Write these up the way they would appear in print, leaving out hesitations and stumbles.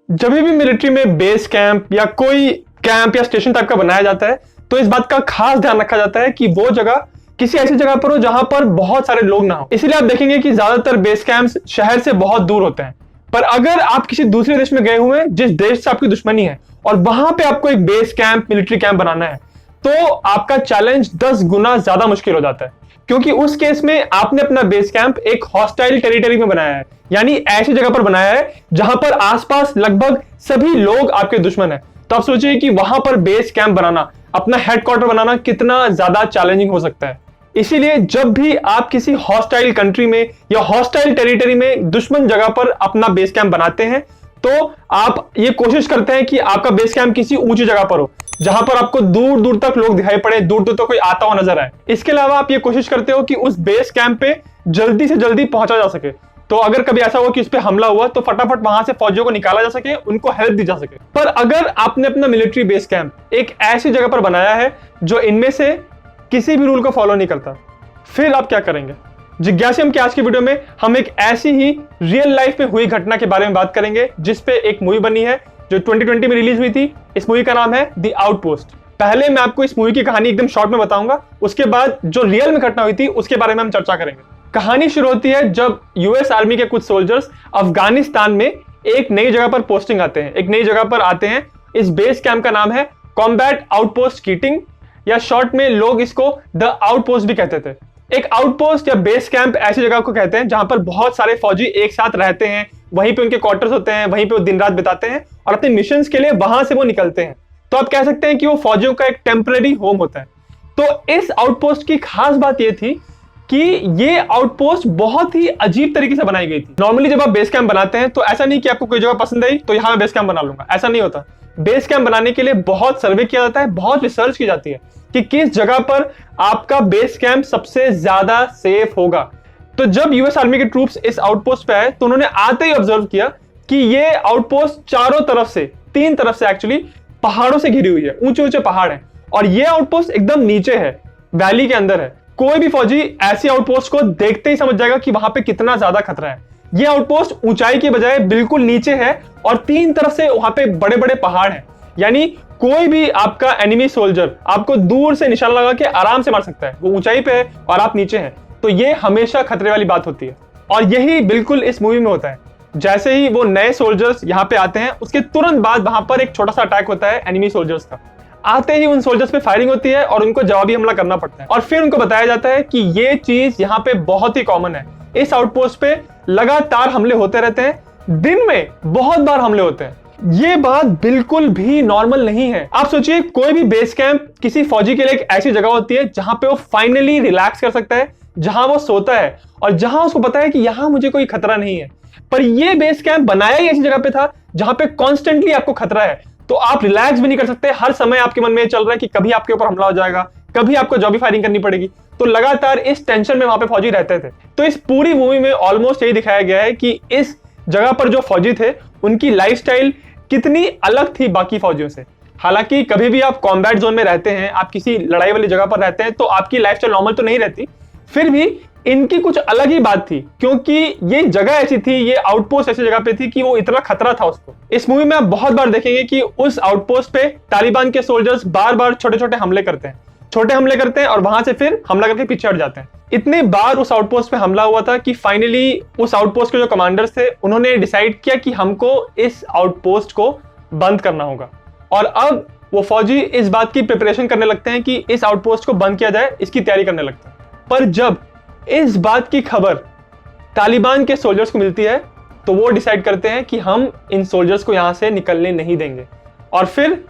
जब भी मिलिट्री में बेस कैंप या कोई कैंप या स्टेशन टाइप का बनाया जाता है तो इस बात का खास ध्यान रखा जाता है कि वो जगह किसी ऐसी जगह पर हो जहां पर बहुत सारे लोग ना हो। इसलिए आप देखेंगे कि ज्यादातर बेस कैंप्स शहर से बहुत दूर होते हैं। पर अगर आप किसी दूसरे देश में गए हुए हैं जिस देश से आपकी दुश्मनी है और वहां पे आपको एक बेस कैंप, मिलिट्री कैंप बनाना है, तो आपका चैलेंज 10 गुना ज्यादा मुश्किल हो जाता है, क्योंकि उस केस में आपने अपना बेस कैंप एक हॉस्टाइल टेरिटरी में बनाया है, यानी ऐसी जगह पर बनाया है जहां पर आसपास लगभग सभी लोग आपके दुश्मन है। तो आप सोचिए कि वहां पर बेस कैंप बनाना, अपना हेडक्वार्टर बनाना कितना ज्यादा चैलेंजिंग हो सकता है। इसीलिए जब भी आप किसी हॉस्टाइल कंट्री में या हॉस्टाइल टेरिटरी में दुश्मन जगह पर अपना बेस कैंप बनाते हैं तो आप ये कोशिश करते हैं कि आपका बेस कैंप किसी ऊंची जगह पर हो जहां पर आपको दूर दूर तक लोग दिखाई पड़े, दूर दूर तक कोई आता हुआ नजर आए। इसके अलावा आप ये कोशिश करते हो कि उस बेस कैंप पे जल्दी से जल्दी पहुंचा जा सके, तो अगर कभी ऐसा हुआ कि उस पे हमला हुआ तो फटाफट वहां से फौजियों को निकाला जा सके, उनको हेल्प दी जा सके। पर अगर आपने अपना मिलिट्री बेस कैंप एक ऐसी जगह पर बनाया है जो इनमें से किसी भी रूल को फॉलो नहीं करता, फिर आप क्या करेंगे? जिज्ञासियम की आज की वीडियो में हम एक ऐसी ही रियल लाइफ में हुई घटना के बारे में बात करेंगे जिसपे एक मूवी बनी है जो 2020 में रिलीज हुई थी। इस मूवी का नाम है द आउटपोस्ट। पहले मैं आपको इस मूवी की कहानी एकदम शॉर्ट में बताऊंगा, उसके बाद जो रियल में घटना हुई थी उसके बारे में हम चर्चा करेंगे। कहानी शुरू होती है जब यूएस आर्मी के कुछ सोल्जर्स अफगानिस्तान में एक नई जगह पर पोस्टिंग आते हैं, एक नई जगह पर आते हैं। इस बेस कैंप का नाम है कॉम्बैट आउटपोस्ट कीटिंग, या शॉर्ट में लोग इसको द आउटपोस्ट भी कहते थे। एक आउटपोस्ट या बेस कैंप ऐसी जगह को कहते हैं जहां पर बहुत सारे फौजी एक साथ रहते हैं, वहीं पे उनके क्वार्टर्स होते हैं, वहीं पे वो दिन रात बिताते हैं और अपने मिशंस के लिए वहां से वो निकलते हैं। तो आप कह सकते हैं कि वो फौजियों का एक टेम्पररी होम होता है। तो इस आउटपोस्ट की खास बात ये थी कि ये आउटपोस्ट बहुत ही अजीब तरीके से बनाई गई थी। नॉर्मली जब आप बेस कैंप बनाते हैं तो ऐसा नहीं कि आपको कोई जगह पसंद आई तो यहां मैं बेस कैंप बना लूंगा, ऐसा नहीं होता। बेस कैंप बनाने के लिए बहुत सर्वे किया जाता है, बहुत रिसर्च की जाती है कि किस जगह पर आपका बेस कैंप सबसे ज्यादा सेफ होगा। तो जब यूएस आर्मी के ट्रूप्स इस आउटपोस्ट पे आए तो उन्होंने आते ही ऑब्जर्व किया कि ये आउटपोस्ट चारों तरफ से, 3 तरफ से एक्चुअली पहाड़ों से घिरी हुई है, ऊंचे ऊंचे पहाड़ हैं और ये आउटपोस्ट एकदम नीचे है, वैली के अंदर है। कोई भी फौजी ऐसी आउटपोस्ट को देखते ही समझ जाएगा कि वहां पे कितना ज्यादा खतरा है। ये आउटपोस्ट ऊंचाई के बजाय बिल्कुल नीचे है और 3 तरफ से वहां पे बड़े बड़े पहाड़ हैं, यानी कोई भी आपका एनिमी सोल्जर आपको दूर से निशाना लगा के आराम से मार सकता है। वो ऊंचाई पे है और आप नीचे हैं, तो ये हमेशा खतरे वाली बात होती है। और यही बिल्कुल इस मूवी में होता है। जैसे ही वो नए सोल्जर्स यहाँ पे आते हैं उसके तुरंत बाद वहां पर एक छोटा सा अटैक होता है एनिमी सोल्जर्स का। आते ही उन सोल्जर्स पे फायरिंग होती है और उनको जवाबी हमला करना पड़ता है और फिर उनको बताया जाता है कि ये चीज यहाँ पे बहुत ही कॉमन है। इस आउटपोस्ट पे लगातार हमले होते रहते हैं, दिन में बहुत बार हमले होते हैं। ये बात बिल्कुल भी नॉर्मल नहीं है। आप सोचिए कोई भी बेस कैंप किसी फौजी के लिए एक ऐसी जगह होती है जहां पे वो फाइनली रिलैक्स कर सकता है, जहां वो सोता है और जहां उसको पता है कि यहां मुझे कोई खतरा नहीं है। पर ये बेस कैंप बनाया ही ऐसी जगह पे था जहां पे कॉन्स्टेंटली आपको खतरा है, तो आप रिलैक्स भी नहीं कर सकते। हर समय आपके मन में चल रहा है कि कभी आपके ऊपर हमला हो जाएगा, कभी आपको जॉबी फायरिंग करनी पड़ेगी। तो लगातार इस टेंशन में वहां पे फौजी रहते थे। तो इस पूरी मूवी में ऑलमोस्ट यही दिखाया गया है कि इस जगह पर जो फौजी थे उनकी लाइफस्टाइल कितनी अलग थी बाकी फौजियों से। हालांकि कभी भी आप कॉम्बैट जोन में रहते हैं, आप किसी लड़ाई वाली जगह पर रहते हैं, तो आपकी लाइफस्टाइल नॉर्मल तो नहीं रहती, फिर भी इनकी कुछ अलग ही बात थी, क्योंकि ये जगह ऐसी थी, ये आउटपोस्ट ऐसी जगह पे थी कि वो इतना खतरा था उसको। इस मूवी में आप बहुत बार देखेंगे कि उस आउटपोस्ट पे तालिबान के सोल्जर्स बार बार छोटे छोटे हमले करते हैं, और वहां से फिर हमला करके पीछे हट जाते हैं। इतने बार उस आउटपोस्ट पे हमला हुआ था कि फाइनली उस आउटपोस्ट के जो कमांडर्स थे उन्होंने डिसाइड किया कि हमको इस आउटपोस्ट को बंद करना होगा। और अब वो फौजी इस बात की प्रिपरेशन करने लगते हैं कि इस आउटपोस्ट को बंद किया जाए, इसकी तैयारी करने लगते हैं। पर जब इस बात की खबर तालिबान के सोल्जर्स को मिलती है तो वो डिसाइड करते हैं कि हम इन सोल्जर्स को यहां से निकलने नहीं देंगे। और फिर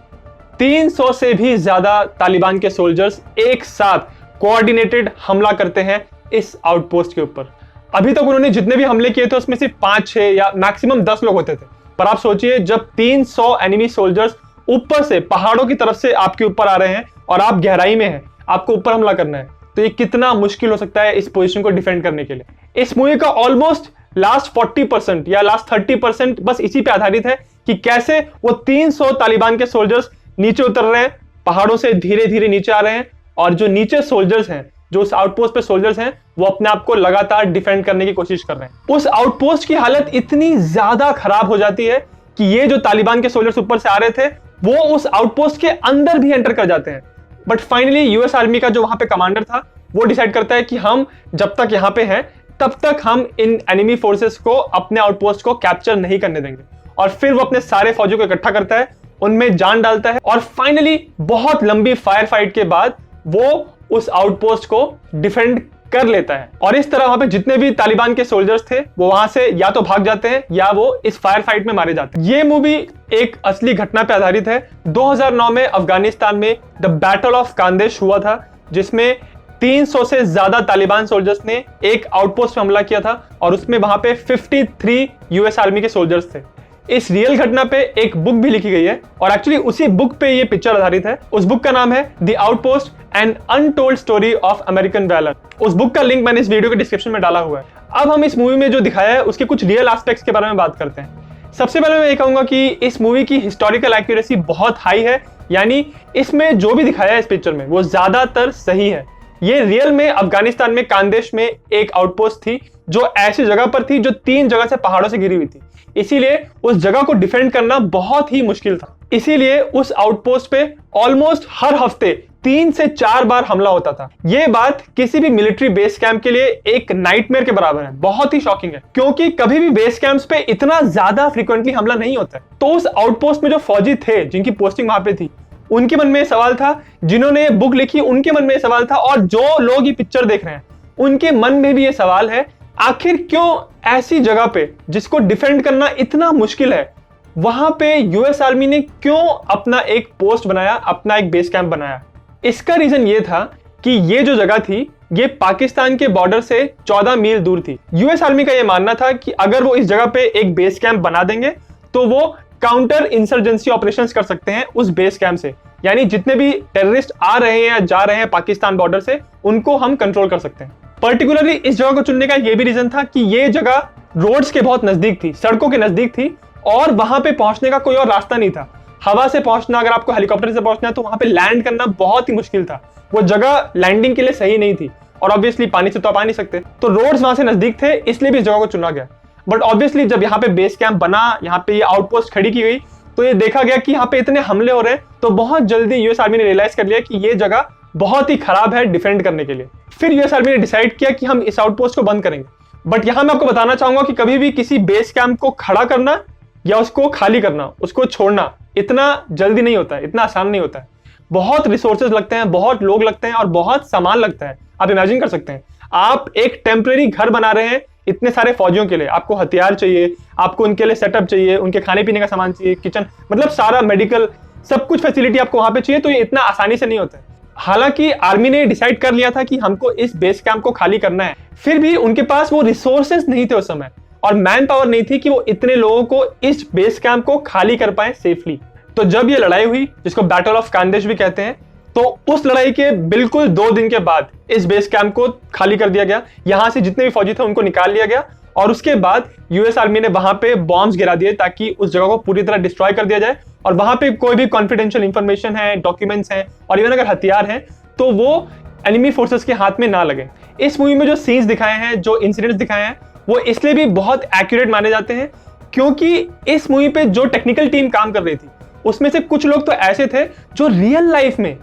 300 से भी ज्यादा तालिबान के सोल्जर्स एक साथ कोऑर्डिनेटेड हमला करते हैं इस आउटपोस्ट के ऊपर। अभी तक उन्होंने जितने भी हमले किए थे उसमें सिर्फ 5-6 या मैक्सिमम 10 लोग होते थे, पर आप सोचिए जब 300 एनिमी सोल्जर्स ऊपर से पहाड़ों की तरफ से आपके ऊपर आ रहे हैं और आप गहराई में हैं, आपको ऊपर हमला करना है, तो ये कितना मुश्किल हो सकता है इस पोजीशन को डिफेंड करने के लिए। इस मूवी का ऑलमोस्ट लास्ट 40% या लास्ट 30% बस इसी पे आधारित है कि कैसे वो 300 तालिबान के सोल्जर्स नीचे उतर रहे हैं, पहाड़ों से धीरे धीरे नीचे आ रहे हैं, और जो नीचे सोल्जर्स हैं, जो उस आउटपोस्ट पे सोल्जर्स हैं, वो अपने आप को लगातार डिफेंड करने की कोशिश कर रहे हैं। उस आउटपोस्ट की हालत इतनी ज्यादा खराब हो जाती है कि ये जो तालिबान के सोल्जर्स ऊपर से आ रहे थे वो उस आउटपोस्ट के अंदर भी एंटर कर जाते हैं। बट फाइनली यूएस आर्मी का जो वहां पे कमांडर था वो डिसाइड करता है कि हम जब तक यहाँ पे हैं तब तक हम इन एनिमी फोर्सेस को अपने आउटपोस्ट को कैप्चर नहीं करने देंगे। और फिर वो अपने सारे फौजियों को इकट्ठा करता है, उनमें जान डालता है और फाइनली बहुत लंबी फायर फाइट के बाद वो उस आउटपोस्ट को डिफेंड कर लेता है। और इस तरह वहां पे जितने भी तालिबान के सोल्जर्स थे वो वहां से या तो भाग जाते हैं या वो इस फायर फाइट में मारे जाते हैं। ये मूवी एक असली घटना पे आधारित है। 2009 में अफगानिस्तान में द बैटल ऑफ कांदेश हुआ था, जिसमें 300 से ज्यादा तालिबान सोल्जर्स ने एक आउटपोस्ट पे हमला किया था और उसमें वहां पे 53 यूएस आर्मी के सोल्जर्स थे। इस रियल घटना पे एक बुक भी लिखी गई है और एक्चुअली उसी बुक पे ये पिक्चर आधारित है। उस बुक का नाम है the outpost an untold story of American valour. उस बुक का लिंक मैंने इस वीडियो के डिस्क्रिप्शन में डाला हुआ है। अब हम इस मूवी में जो दिखाया है उसके कुछ रियल एस्पेक्ट्स के बारे में बात करते हैं। सबसे पहले मैं ये कहूंगा कि इस मूवी की हिस्टोरिकल एक्यूरेसी बहुत हाई है, यानी इसमें जो भी दिखाया है इस पिक्चर में वो ज्यादातर सही है। ये रियल में अफगानिस्तान में कांदेश में एक आउटपोस्ट थी जो ऐसी जगह पर थी जो 3 जगह से पहाड़ों से घिरी हुई थी, इसीलिए उस जगह को डिफेंड करना बहुत ही मुश्किल था। इसीलिए उस आउटपोस्ट पे ऑलमोस्ट हर हफ्ते 3 से 4 बार हमला होता था। यह बात किसी भी मिलिट्री बेस कैंप के लिए एक नाइटमेयर के बराबर है, बहुत ही शॉकिंग है, क्योंकि कभी भी बेस कैंप्स पे इतना ज्यादा फ्रीक्वेंटली हमला नहीं होता है। तो उस आउटपोस्ट में जो फौजी थे जिनकी पोस्टिंग वहां पे थी, उनके मन में सवाल था, जिन्होंने बुक लिखी उनके मन में सवाल था, और जो लोग ये पिक्चर देख रहे हैं उनके मन में भी ये सवाल है, आखिर क्यों ऐसी जगह पे जिसको डिफेंड करना इतना मुश्किल है वहां पे यूएस आर्मी ने क्यों अपना एक पोस्ट बनाया, अपना एक बेस कैंप बनाया। इसका रीजन ये था कि ये जो जगह थी ये पाकिस्तान के बॉर्डर से 14 मील दूर थी। यूएस आर्मी का ये मानना था कि अगर वो इस जगह पे एक बेस कैंप बना देंगे तो वो काउंटर इंसर्जेंसी ऑपरेशंस कर सकते हैं उस बेस कैंप से, यानी जितने भी टेररिस्ट आ रहे हैं या जा रहे हैं पाकिस्तान बॉर्डर से उनको हम कंट्रोल कर सकते हैं। पर्टिकुलरली इस जगह को चुनने का यह भी रीजन था कि ये जगह रोड्स के बहुत नजदीक थी, सड़कों के नजदीक थी और वहां पे पहुंचने का कोई और रास्ता नहीं था। हवा से पहुंचना, अगर आपको हेलीकॉप्टर से पहुंचना है तो वहां पे लैंड करना बहुत ही मुश्किल था। वो जगह लैंडिंग के लिए सही नहीं थी और ऑब्वियसली पानी से तो आप आ नहीं सकते, तो रोड्स वहां से नजदीक थे, इसलिए भी इस जगह को चुना गया। बट ऑब्वियसली जब यहाँ पे बेस कैंप बना, यहाँ पे ये आउटपोस्ट खड़ी की गई, तो ये देखा गया कि यहाँ पे इतने हमले हो रहे हैं, तो बहुत जल्दी यूएस आर्मी ने रियलाइज कर लिया कि ये जगह बहुत ही खराब है डिफेंड करने के लिए। फिर यूएस आर्मी ने डिसाइड किया कि हम इस आउटपोस्ट को बंद करेंगे। बट यहां मैं आपको बताना चाहूंगा कि कभी भी किसी बेस कैंप को खड़ा करना या उसको खाली करना, उसको छोड़ना इतना जल्दी नहीं होता है, इतना आसान नहीं होता है। बहुत रिसोर्सेज लगते हैं, बहुत लोग लगते हैं और बहुत सामान लगता है। आप इमेजिन कर सकते हैं, आप एक टेम्परेरी घर बना रहे हैं इतने सारे फौजियों के लिए, आपको हथियार चाहिए, आपको उनके लिए सेटअप चाहिए, उनके खाने पीने का सामान चाहिए, किचन, मतलब सारा मेडिकल सब कुछ फैसिलिटी आपको वहां पे चाहिए, तो ये इतना आसानी से नहीं होता है। हालांकि आर्मी ने डिसाइड कर लिया था कि हमको इस बेस कैंप को खाली करना है, फिर भी उनके पास वो रिसोर्सेज नहीं थे उस समय और मैन पावर नहीं थी कि वो इतने लोगों को इस बेस कैंप को खाली कर पाए सेफली। तो जब ये लड़ाई हुई, जिसको बैटल ऑफ कांदेश भी कहते हैं, तो उस लड़ाई के बिल्कुल 2 दिन के बाद इस बेस कैंप को खाली कर दिया गया। यहां से जितने भी फौजी थे उनको निकाल लिया गया और उसके बाद यूएस आर्मी ने वहां पे बॉम्ब्स गिरा दिए ताकि उस जगह को पूरी तरह डिस्ट्रॉय कर दिया जाए और वहां पे कोई भी कॉन्फिडेंशियल इंफॉर्मेशन है, डॉक्यूमेंट्स हैं और इवन अगर हथियार हैं तो वो एनिमी फोर्सेस के हाथ में ना लगे। इस मूवी में जो सीन्स दिखाए हैं, जो इंसिडेंट्स दिखाए हैं, वो इसलिए भी बहुत एक्यूरेट माने जाते हैं क्योंकि इस मूवी पे जो टेक्निकल टीम काम कर रही थी उसमें से कुछ लोग तो ऐसे थे जो रियल लाइफ में,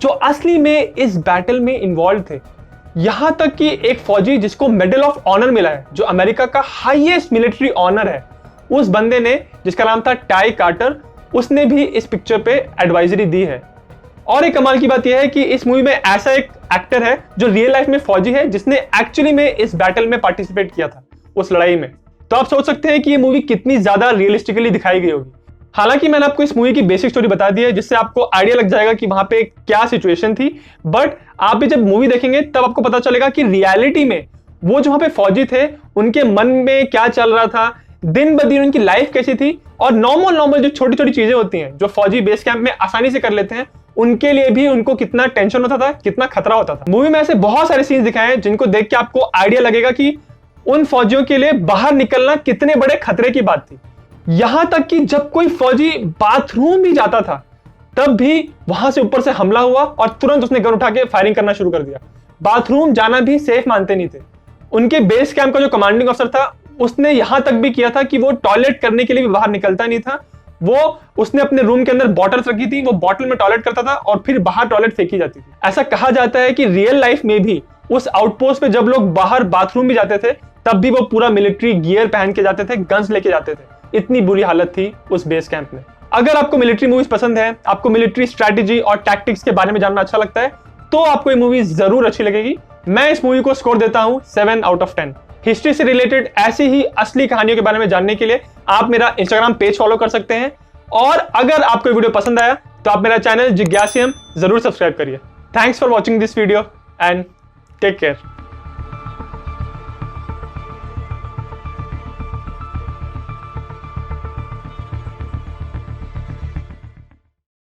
जो असली में इस बैटल में इन्वॉल्व थे। यहां तक कि एक फौजी जिसको मेडल ऑफ ऑनर मिला है, जो अमेरिका का हाईएस्ट मिलिट्री ऑनर है, उस बंदे ने, जिसका नाम था टाई कार्टर, उसने भी इस पिक्चर पे एडवाइजरी दी है। और एक कमाल की बात यह है कि इस मूवी में ऐसा एक एक्टर है जो रियल लाइफ में फौजी है, जिसने एक्चुअली में इस बैटल में पार्टिसिपेट किया था, उस लड़ाई में। तो आप सोच सकते हैं कि ये मूवी कितनी ज्यादा रियलिस्टिकली दिखाई गई होगी। हालांकि मैंने आपको इस मूवी की बेसिक स्टोरी बता दी है, जिससे आपको आइडिया लग जाएगा कि वहां पे क्या सिचुएशन थी, बट आप भी जब मूवी देखेंगे तब आपको पता चलेगा कि रियलिटी में वो जो वहां पे फौजी थे उनके मन में क्या चल रहा था, दिन ब दिन उनकी लाइफ कैसी थी, और नॉर्मल जो छोटी छोटी चीजें होती हैं जो फौजी बेस कैंप में आसानी से कर लेते हैं, उनके लिए भी उनको कितना टेंशन होता था, कितना खतरा होता था। मूवी में ऐसे बहुत सारे सीन्स दिखाए हैं जिनको देख के आपको आइडिया लगेगा कि उन फौजियों के लिए बाहर निकलना कितने बड़े खतरे की बात थी। यहां तक कि जब कोई फौजी बाथरूम भी जाता था तब भी वहां से ऊपर से हमला हुआ और तुरंत उसने गन उठा के फायरिंग करना शुरू कर दिया। बाथरूम जाना भी सेफ मानते नहीं थे। उनके बेस कैंप का जो कमांडिंग अफसर था उसने यहां तक भी किया था कि वो टॉयलेट करने के लिए भी बाहर निकलता नहीं था। उसने अपने रूम के अंदर बॉटल्स रखी थी, वो बॉटल में टॉयलेट करता था और फिर बाहर टॉयलेट फेंकी जाती थी। ऐसा कहा जाता है कि रियल लाइफ में भी उस आउटपोस्ट पे जब लोग बाहर बाथरूम भी जाते थे तब भी वो पूरा मिलिट्री गियर पहन के जाते थे, गन्स लेके जाते थे। इतनी बुरी हालत थी उस बेस कैंप में। अगर आपको मिलिट्री मूवीज पसंद है, आपको मिलिट्री स्ट्रैटेजी और टैक्टिक्स के बारे में जानना अच्छा लगता है, तो आपको ये मूवी जरूर अच्छी लगेगी। मैं इस मूवी को स्कोर देता हूं 7 आउट ऑफ 10। हिस्ट्री से रिलेटेड ऐसी ही असली कहानियों के बारे में जानने के लिए आप मेरा इंस्टाग्राम पेज फॉलो कर सकते हैं। और अगर आपको वीडियो पसंद आया तो आप मेरा चैनल जिज्ञासियम जरूर सब्सक्राइब करिए। Thanks for watching this video and take care.